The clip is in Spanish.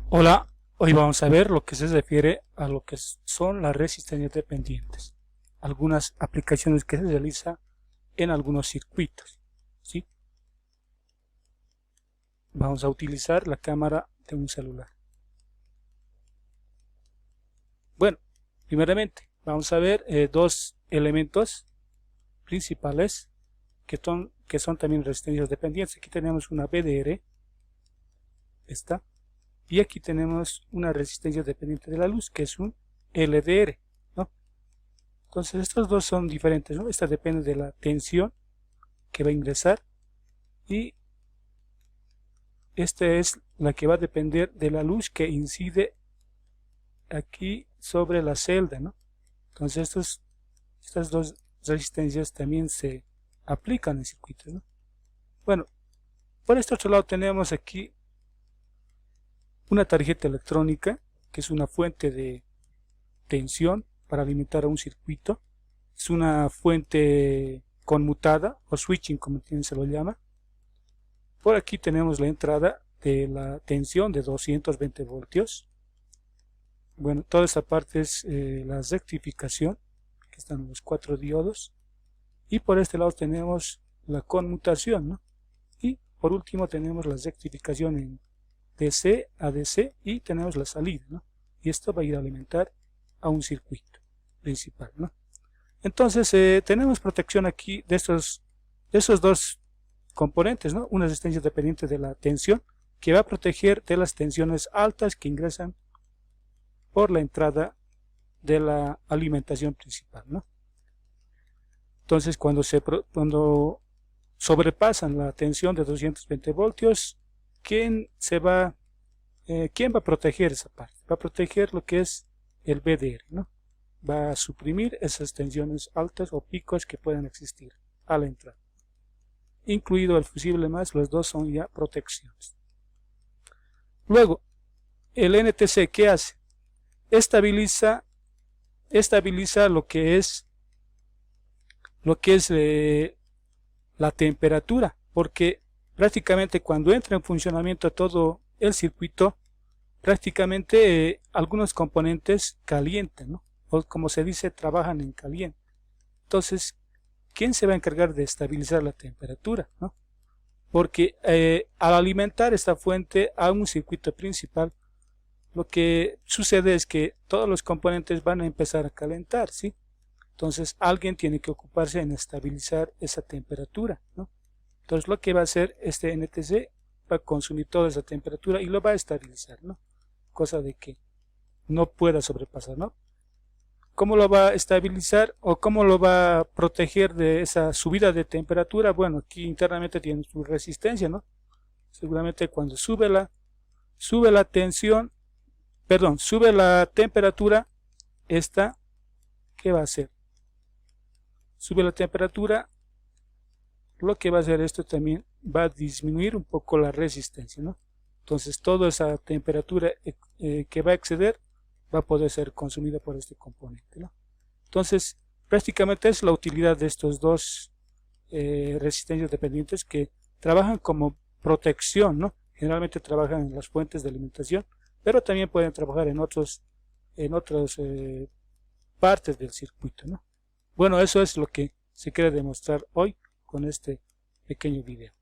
Hola, hoy vamos a ver lo que se refiere a lo que son las resistencias dependientes. Algunas aplicaciones que se realizan en algunos circuitos. ¿Sí? Vamos a utilizar la cámara de un celular. Bueno, primeramente vamos a ver dos elementos principales que son también resistencias dependientes. Aquí tenemos una BDR, esta, y aquí tenemos una resistencia dependiente de la luz, que es un LDR, ¿no? Entonces estos dos son diferentes, ¿no? Esta depende de la tensión que va a ingresar y esta es la que va a depender de la luz que incide aquí sobre la celda, ¿no? Entonces estas dos resistencias también se aplican en circuitos, ¿no? Bueno, por este otro lado tenemos aquí una tarjeta electrónica, que es una fuente de tensión para alimentar a un circuito. Es una fuente conmutada o switching, como se lo llama. Por aquí tenemos la entrada de la tensión de 220 voltios. Bueno, toda esta parte es la rectificación, que están los 4 diodos. Y por este lado tenemos la conmutación, ¿no? Y por último tenemos la rectificación en DC a DC y tenemos la salida, ¿no? Y esto va a ir a alimentar a un circuito principal, ¿no? Entonces tenemos protección aquí de esos dos componentes, ¿no? Una resistencia dependiente de la tensión que va a proteger de las tensiones altas que ingresan por la entrada de la alimentación principal, ¿no? Entonces cuando sobrepasan la tensión de 220 voltios, ¿quién va a proteger esa parte? Va a proteger lo que es el BDR, ¿no? Va a suprimir esas tensiones altas o picos que puedan existir a la entrada. Incluido el fusible más, los dos son ya protecciones. Luego, el NTC, ¿qué hace? Estabiliza lo que es la temperatura, porque prácticamente cuando entra en funcionamiento todo el circuito, prácticamente algunos componentes calientan, ¿no? O como se dice, trabajan en caliente. Entonces, ¿quién se va a encargar de estabilizar la temperatura, ¿no? Porque al alimentar esta fuente a un circuito principal, lo que sucede es que todos los componentes van a empezar a calentar, ¿sí? Entonces alguien tiene que ocuparse en estabilizar esa temperatura, ¿no? Entonces lo que va a hacer este NTC va a consumir toda esa temperatura y lo va a estabilizar, ¿no? Cosa de que no pueda sobrepasar, ¿no? ¿Cómo lo va a estabilizar o cómo lo va a proteger de esa subida de temperatura? Bueno, aquí internamente tiene su resistencia, ¿no? Seguramente cuando sube la tensión, perdón, sube la temperatura, esta, ¿qué va a hacer? Sube la temperatura, lo que va a hacer esto también va a disminuir un poco la resistencia, ¿no? Entonces toda esa temperatura que va a exceder va a poder ser consumida por este componente, ¿no? Entonces prácticamente es la utilidad de estos dos resistencias dependientes que trabajan como protección, ¿no? Generalmente trabajan en las fuentes de alimentación, pero también pueden trabajar en otras partes del circuito, ¿no? Bueno, eso es lo que se quiere demostrar hoy con este pequeño video.